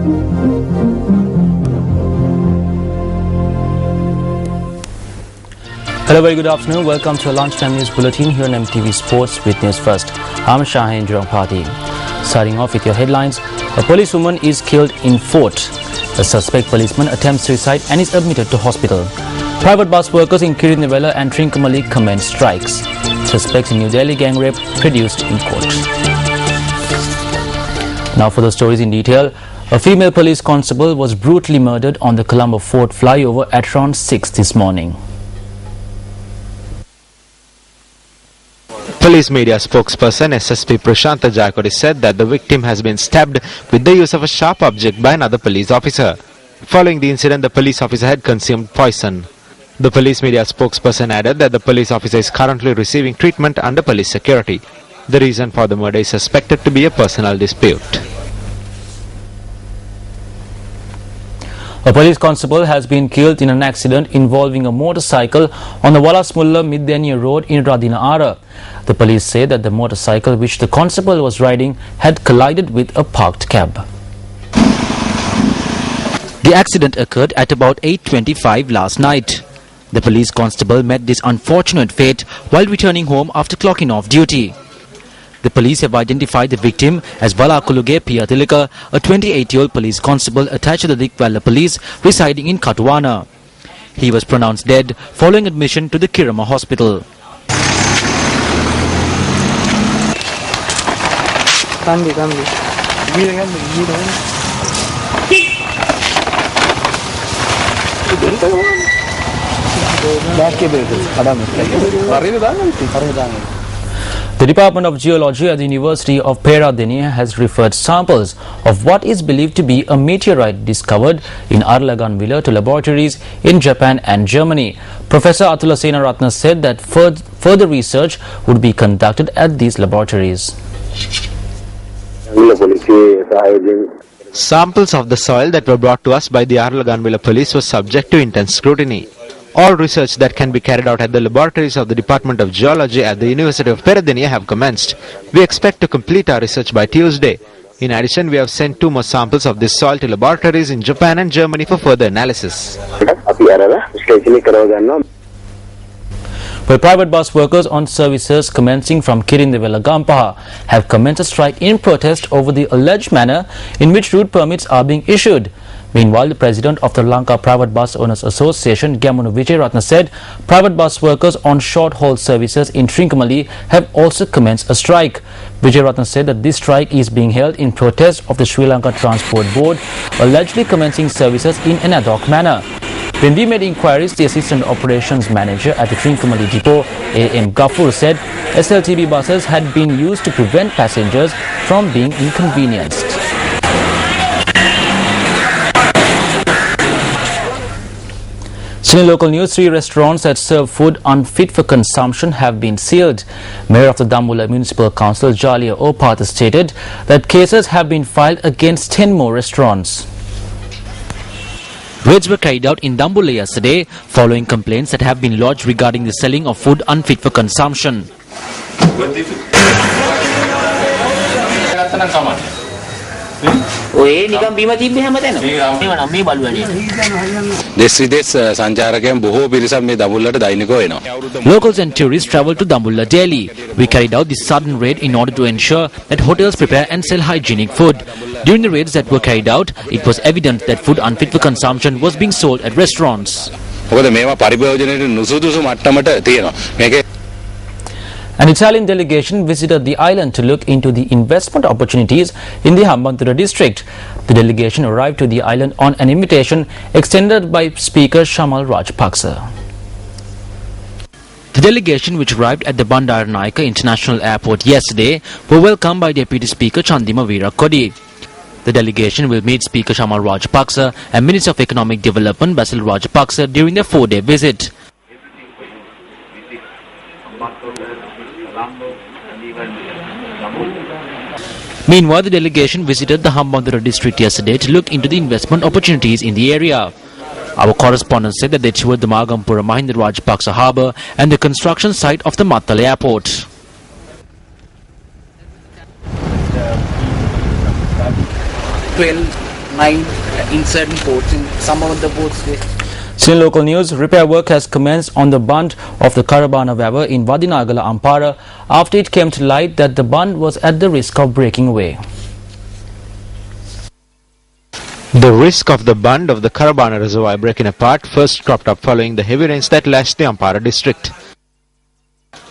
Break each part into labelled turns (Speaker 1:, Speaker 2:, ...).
Speaker 1: Hello, very good afternoon. Welcome to a lunchtime news bulletin here on MTV Sports with News First. I'm Shahin Jurangpati. Starting off with your headlines, a policewoman is killed in Fort. A suspect policeman attempts suicide and is admitted to hospital. Private bus workers in Kirinevela and Trincomalee commence strikes. Suspects in New Delhi gang rape produced in court. Now for the stories in detail. A female police constable was brutally murdered on the Colombo Fort flyover at around 6 this morning.
Speaker 2: Police media spokesperson SSP Prashantha Jayakodi said that the victim has been stabbed with the use of a sharp object by another police officer. Following the incident, the police officer had consumed poison. The police media spokesperson added that the police officer is currently receiving treatment under police security. The reason for the murder is suspected to be a personal dispute.
Speaker 1: A police constable has been killed in an accident involving a motorcycle on the Walasmulla Middenia road in Radina Ara. The police say that the motorcycle which the constable was riding had collided with a parked cab. The accident occurred at about 8:25 last night. The police constable met this unfortunate fate while returning home after clocking off duty. The police have identified the victim as Valakuluge Piyatilika, a 28-year-old police constable attached to the Dikwalla police residing in Katuwana. He was pronounced dead following admission to the Kirama hospital. The Department of Geology at the University of Peradeniya has referred samples of what is believed to be a meteorite discovered in Arlaganvilla to laboratories in Japan and Germany. Professor Atula Senaratna said that further research would be conducted at these laboratories.
Speaker 2: Samples of the soil that were brought to us by the Arlaganvilla police were subject to intense scrutiny. All research that can be carried out at the laboratories of the Department of Geology at the University of Peradeniya have commenced. We expect to complete our research by Tuesday. In addition, we have sent 2 more samples of this soil to laboratories in Japan and Germany for further analysis.
Speaker 1: Well, private bus workers on services commencing from Kirinevela Gampaha have commenced a strike in protest over the alleged manner in which route permits are being issued. Meanwhile, the president of the Lanka Private Bus Owners Association, Gamunu Vijayaratna, said private bus workers on short-haul services in Trincomalee have also commenced a strike. Vijayaratna said that this strike is being held in protest of the Sri Lanka Transport Board allegedly commencing services in an ad hoc manner. When we made inquiries, the Assistant Operations Manager at the Trincomalee Depot, A.M. Gafur, said SLTB buses had been used to prevent passengers from being inconvenienced. In local news, 3 restaurants that serve food unfit for consumption have been sealed. Mayor of the Dambulla Municipal Council, Jalia Opath, stated that cases have been filed against 10 more restaurants. Raids were carried out in Dambulla yesterday following complaints that have been lodged regarding the selling of food unfit for consumption. Locals and tourists travel to Dambulla daily. We carried out this sudden raid in order to ensure that hotels prepare and sell hygienic food. During the raids that were carried out, it was evident that food unfit for consumption was being sold at restaurants. An Italian delegation visited the island to look into the investment opportunities in the Hambantota district. The delegation arrived to the island on an invitation extended by Speaker Shamal Rajapaksa. The delegation, which arrived at the Bandaranaike International Airport yesterday, were welcomed by Deputy Speaker Chandima Veerakodi. The delegation will meet Speaker Shamal Rajapaksa and Minister of Economic Development Basil Rajapaksa during their 4-day visit. Meanwhile, the delegation visited the Hambantota district yesterday to look into the investment opportunities in the area. Our correspondent said that they toured the Magampura Mahinda Rajapaksa harbour and the construction site of the Mattala airport.
Speaker 3: 9 in certain ports. In some of the ports,
Speaker 1: Still local news, repair work has commenced on the bund of the Karabana River in Vadinagala, Ampara after it came to light that the bund was at the risk of breaking away.
Speaker 2: The risk of the bund of the Karabana reservoir breaking apart first cropped up following the heavy rains that lashed the Ampara district.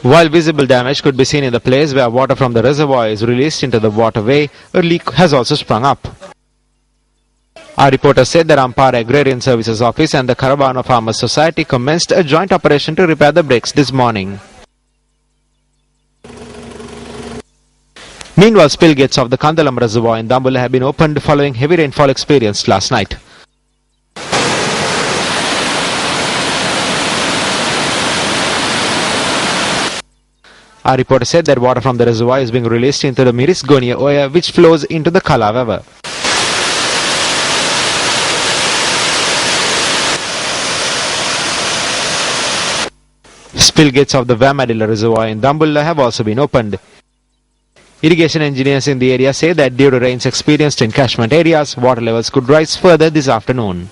Speaker 2: While visible damage could be seen in the place where water from the reservoir is released into the waterway, a leak has also sprung up. Our reporter said that Ampara Agrarian Services Office and the Karabana Farmers Society commenced a joint operation to repair the breaks this morning. Meanwhile, spill gates of the Kandalam reservoir in Dambulla have been opened following heavy rainfall experienced last night. Our reporter said that water from the reservoir is being released into the Miris-Gonia Oya, which flows into the Kala River. Spill gates of the Vamadilla reservoir in Dambulla have also been opened. Irrigation engineers in the area say that due to rains experienced in catchment areas, water levels could rise further this afternoon.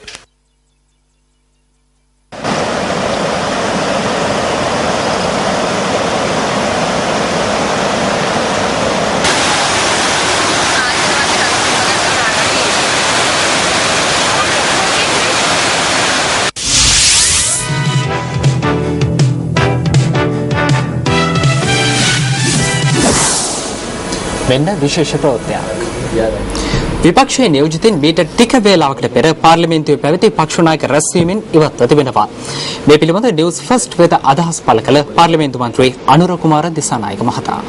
Speaker 4: වෙන්න විශේෂ ප්‍රවෘත්තියක්. විපක්ෂයේ නියෝජිතින් මීට ටික වේලාවකට පෙර පාර්ලිමේන්තුවේ පැවති පක්ෂ නායක රැස්වීමෙන් ඉවත්ව තිබෙනවා. මේ පිළිබඳ නිවුස් ෆස්ට් වෙත අදහස් පළ කළ පාර්ලිමේන්තු මන්ත්‍රී අනුර කුමාර දිසානායක මහතා.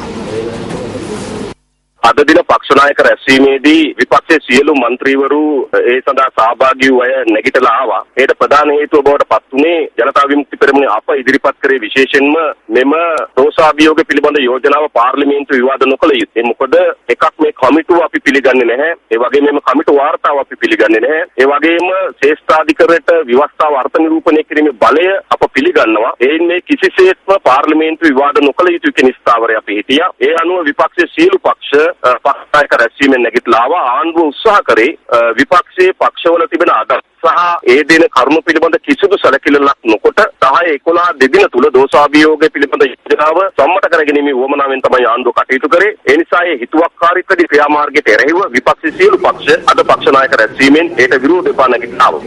Speaker 5: අද දින පක්ෂ නායක රැස්වීමේදී විපක්ෂයේ සියලු മന്ത്രിවරු ඒ සඳහා සහභාගී වූ අය නැගිටලා ආවා. ඒකට ප්‍රධාන හේතුව බවට පත් වුණේ ජනතා විමුක්ති පෙරමුණේ අප ඉදිරිපත් කරේ විශේෂයෙන්ම මෙම දෝෂාභියෝග පිළිබඳ යෝජනාව පාර්ලිමේන්තු විවාද නොකළ යුතුයි. මොකද එකක් මේ කමිටුව අපි පිළිගන්නේ නැහැ. ඒ වගේම මේ කමිටු වාර්තාව අපි පිළිගන්නේ නැහැ. ඒ වගේම ශ්‍රේෂ්ඨාධිකරණයට ව්‍යවස්ථාව අර්ථ නිරූපණය කිරීමේ බලය අප පිළිගන්නවා. එයින් මේ කිසිසේත්ම පාර්ලිමේන්තු විවාද නොකළ යුතුයි කියන ස්ථාවරය අපි හිටියා. ඒ අනුව විපක්ෂයේ සියලු පක්ෂ පක්ෂායක රැස්වීමෙන් නැගිටලා ආවා. ආණ්ඩුව උත්සාහ කරේ විපක්ෂයේ පක්ෂවල තිබෙන අදහස් සහ ඒ දෙන කරුණු පිළිබඳ කිසිදු සැලකිල්ලක් නොකොට 10-11 දෙදින තුල දෝෂාභියෝගය පිළිබඳ යෝජනාව සම්මත කරගැනීමේ වුවමනාවෙන් තමයි ආණ්ඩුව කටයුතු කරේ. ඒ නිසා ඒ හිතුවක්කාරීත්වයේ ක්‍රියාමාර්ගයට එරෙහිව විපක්ෂයේ සියලු පක්ෂ අද පක්ෂ නායක රැස්වීමෙන් ඒට විරෝධය පා නැගිටලා ආවා.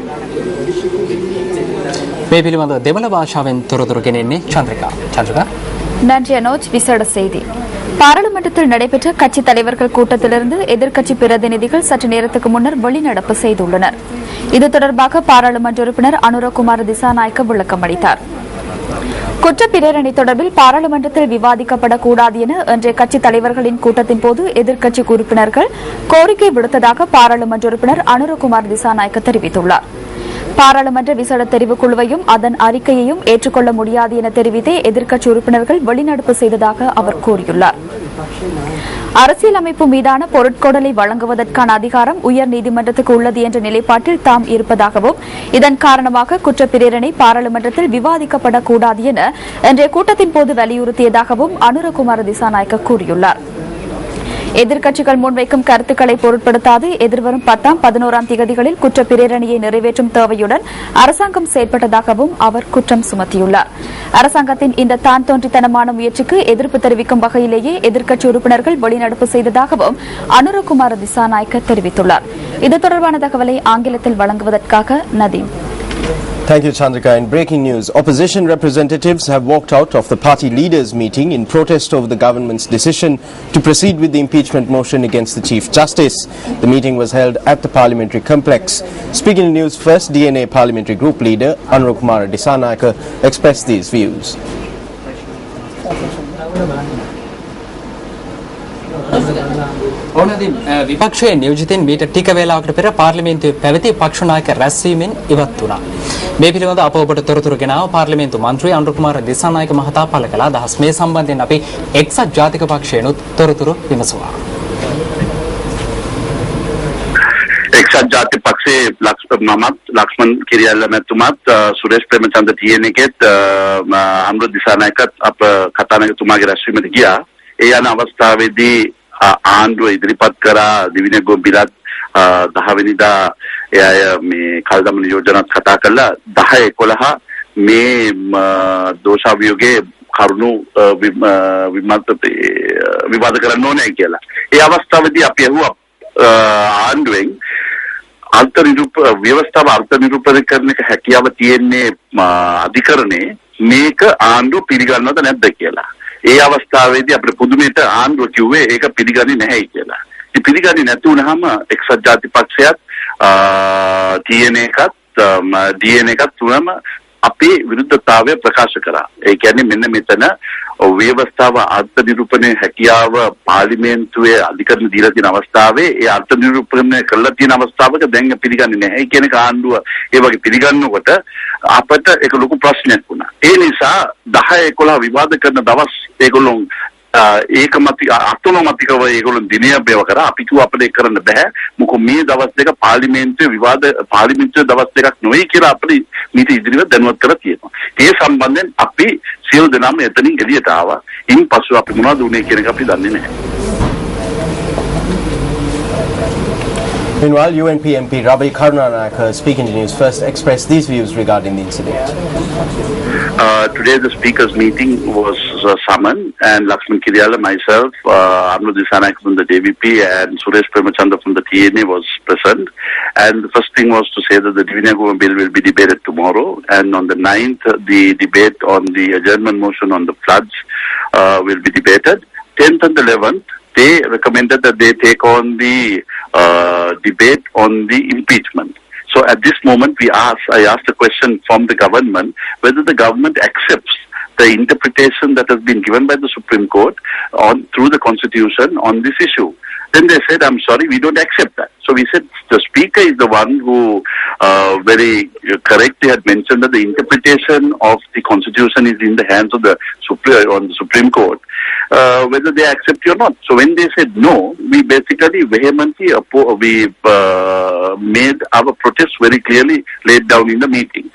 Speaker 4: මේ පිළිබඳ දෙමළ භාෂාවෙන් තොරතුරු ගෙනෙන්නේ චන්ද්‍රිකා.
Speaker 6: நன்றி அனோஜ். விசேட செய்தி. பாராளுமன்றத்தில் நடைபெற்ற கட்சித் தலைவர்கள் கூட்டத்திலிருந்து எதிர்க்கட்சி பிரதிநிதிகள் சற்று நேரத்துக்கு முன்னர் வெளிநடப்பு செய்துள்ளனர். இது தொடர்பாக பாராளுமன்ற உறுப்பினர் அனுரகுமார் திசாநாயக்க விளக்கம் அளித்தார். குற்றப்பிரேரணை தொடர்பில் பாராளுமன்றத்தில் விவாதிக்கப்படக்கூடாது என இன்றைய கட்சித் தலைவர்களின் கூட்டத்தின் போது எதிர்க்கட்சி உறுப்பினர்கள் கோரிக்கை விடுத்ததாக பாராளுமன்ற உறுப்பினர் அனுரகுமார் திசாநாயக்க தெரிவித்துள்ளார். பாராளுமன்ற விசேட தெரிவுக்குழுவையும் அதன் அறிக்கையையும் ஏற்றுக்கொள்ள முடியாது என தெரிவித்தே எதிர்க்கட்சி உறுப்பினர்கள் வெளிநடப்பு செய்ததாக அவர் கூறியுள்ளார். அரசியலமைப்பு மீதான பொருட்கொடலை வழங்குவதற்கான அதிகாரம் உயர் நீதிமன்றத்துக்கு உள்ளது என்ற நிலைப்பாட்டில் தாம் இருப்பதாகவும் இதன் காரணமாக குற்றப்பிரேரணை பாராளுமன்றத்தில் விவாதிக்கப்படக்கூடாது என இன்றைய கூட்டத்தின் போது வலியுறுத்தியதாகவும் அனுரகுமார திசாநாயக்க கூறியுள்ளார். எதிர்க்கட்சிகள் முன்வைக்கும் கருத்துக்களை பொருட்படுத்தாது எதிர்வரும் 10ஆம் 11ஆம் திகதிகளில் குற்றப்பிரேரணையை நிறைவேற்றும் தேவையுடன் அரசாங்கம் செயற்பட்டதாகவும் அவர் குற்றம் சுமத்தியுள்ளார். அரசாங்கத்தின் இந்த தான் தோன்றித்தனமான முயற்சிக்கு எதிர்ப்பு தெரிவிக்கும் வகையிலேயே எதிர்க்கட்சி உறுப்பினர்கள் வெளிநடப்பு செய்ததாகவும் அனுரகுமார திசாநாயக்க தெரிவித்துள்ளார். இது தொடர்பான தகவலை ஆங்கிலத்தில் வழங்குவதற்காக Nadeem.
Speaker 7: Thank you, Chandrika. In breaking news, opposition representatives have walked out of the party leaders' meeting in protest over the government's decision to proceed with the impeachment motion against the Chief Justice. The meeting was held at the parliamentary complex. Speaking in news first, DNA parliamentary group leader Anurukumar Disanayake expressed these views.
Speaker 4: විපක්ෂයේ නියෝජිතින් මීට ටික වේලාවකට පෙර පාර්ලිමේන්තුවේ පැවති පක්ෂ නායක රැස්වීමෙන් ඉවත් වුණා. මේ පිළිබඳව අප ඔබට තොරතුරු ගෙනාව පාර්ලිමේන්තු මන්ත්‍රී අනුරකුමාර දිසානායක මහතා පළ කළ අදහස්. මේ සම්බන්ධයෙන් අපි එක්සත් ජාතික පක්ෂයනොත් තොරතුරු විමසුවා.
Speaker 8: එක්සත් ජාතික පක්ෂයේ ලක්ෂ්මන් කිරියල්ල මැතිතුමාත් සුරේෂ් ප්‍රේමචන්ද්‍ර තියෙනකෙත් අනුර දිසානායකත් අප කතානායකතුමාගේ රැස්වීමට ගියා. ඒ යන අවස්ථාවේදී ආණ්ඩුව ඉදිරිපත් කරා දිවිනගොම් බිලත් 10 වෙනිදා එය මේ කල්දමන යෝජනාත් කතා කළා 10-11 මේ දෝෂාභියෝගයේ කරුණු විවාද කරන්න ඕනේ කියලා. ඒ අවස්ථාවේදී අපි අහුවා ආණ්ඩුවෙන් ව්‍යවස්ථාව අර්ථ නිරූපණය හැකියාව තියෙන්නේ අධිකරණේ මේක ආණ්ඩුව පිළිගන්නවද නැද්ද කියලා. ඒ අවස්ථාවේදී අපේ පුදුමයට ආණ්ඩුව කිව්වේ ඒක පිළිගන්නේ නැහැයි කියලා. ඒ පිළිගන්නේ නැති වුනහම එක්සත් ජාතිපක්ෂයත් DNA එකත් තුනම අපේ විරුද්ධතාවය ප්‍රකාශ කරා. ඒ කියන්නේ මෙන්න මෙතන ව්‍යවස්ථාව අර්ථ නිරූපණය හැකියාව පාර්ලිමේන්තුවේ අධිකරණ දීලා තියෙන අවස්ථාවේ ඒ අර්ථ නිරූපණය කරලා තියෙන අවස්ථාවක දැන් පිළිගන්නේ නැහැ කියන එක ආණ්ඩුව ඒ වගේ පිළිගන්නකොට අපට ඒක ලොකු ප්‍රශ්නයක් වුණා. ඒ නිසා 10-11 විවාද කරන දවස් ඒගොල්ලෝ අතනොමතිකව ඒගොල්ලෝ දිනයබ්බේව කරා. අපි කිව්වා අපිට ඒක කරන්න බෑ. මොකද මේ දවස් දෙක පාර්ලිමේන්තුවේ දවස් දෙකක් නෙවෙයි කියලා අපිට නීති ඉදිරියට දැනුවත් කරලා තියෙනවා. ඒ සම්බන්ධයෙන් අපි සියලු දෙනාම එතනින් එළියට ආවා. ඉන්පසු අපි මොනවද උනේ කියන එක අපි දන්නේ නැහැ.
Speaker 7: Meanwhile, UNP MP Ravi Karunanayake, speaking to News First, expressed these views regarding the incident.
Speaker 8: Today the speakers meeting was summoned and Lakshman Kiriyala, myself, Amru Dissanayake from the JVP and Suresh Premachandra from the TNA was present. And the first thing was to say that the Divinagovam bill will be debated tomorrow, and on the 9th the debate on the adjournment motion on the floods will be debated. 10th and 11th they recommended that they take on the debate on the impeachment. So at this moment I asked a question from the government whether the government accepts the interpretation that has been given by the Supreme Court through the Constitution on this issue. Then they said, I'm sorry, we don't accept that. So we said, the Speaker is the one who very correctly had mentioned that the interpretation of the Constitution is in the hands of the Supreme Court, whether they accept it or not. So when they said no, we basically vehemently made our protest very clearly laid down in the meeting.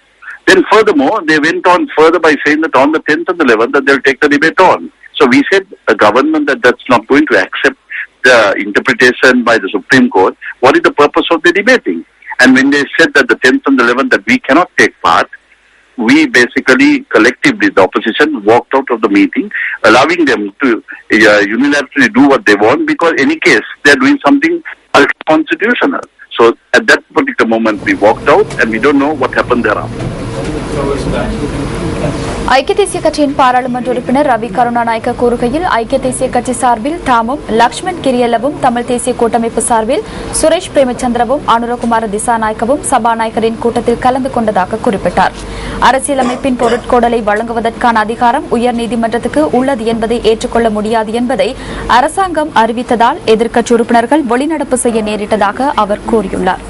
Speaker 8: Then furthermore, they went on further by saying that on the 10th and 11th that they'll take the debate on. So we said a government that's not going to accept the interpretation by the Supreme Court, what is the purpose of the debating? And when they said that the 10th and 11th that we cannot take part, we basically collectively, the opposition, walked out of the meeting, allowing them to unilaterally do what they want, because in any case, they're doing something unconstitutional. So at that particular moment, we walked out and we don't know what happened thereafter.
Speaker 6: ஐக்கிய தேசிய கட்சியின் பாராளுமன்ற உறுப்பினர் ரவி கருணாநாயக்க கூறுகையில் ஐக்கிய தேசிய கட்சி சார்பில் தாமும் லக்ஷ்மன் கிரியல்லவும் தமிழ் தேசிய கூட்டமைப்பு சார்பில் சுரேஷ் பிரேமச்சந்திரவும் அனுரகுமார திசாநாயக்கவும் சபாநாயகரின் கூட்டத்தில் கலந்து கொண்டதாக குறிப்பிட்டார். அரசியலமைப்பின் பொருட்கோடலை வழங்குவதற்கான அதிகாரம் உயர்நீதிமன்றத்துக்கு உள்ளது என்பதை ஏற்றுக்கொள்ள முடியாது என்பதை அரசாங்கம் அறிவித்ததால் எதிர்க்கட்சி உறுப்பினர்கள் வெளிநடப்பு செய்ய நேரிட்டதாக அவர் கூறியுள்ளார்.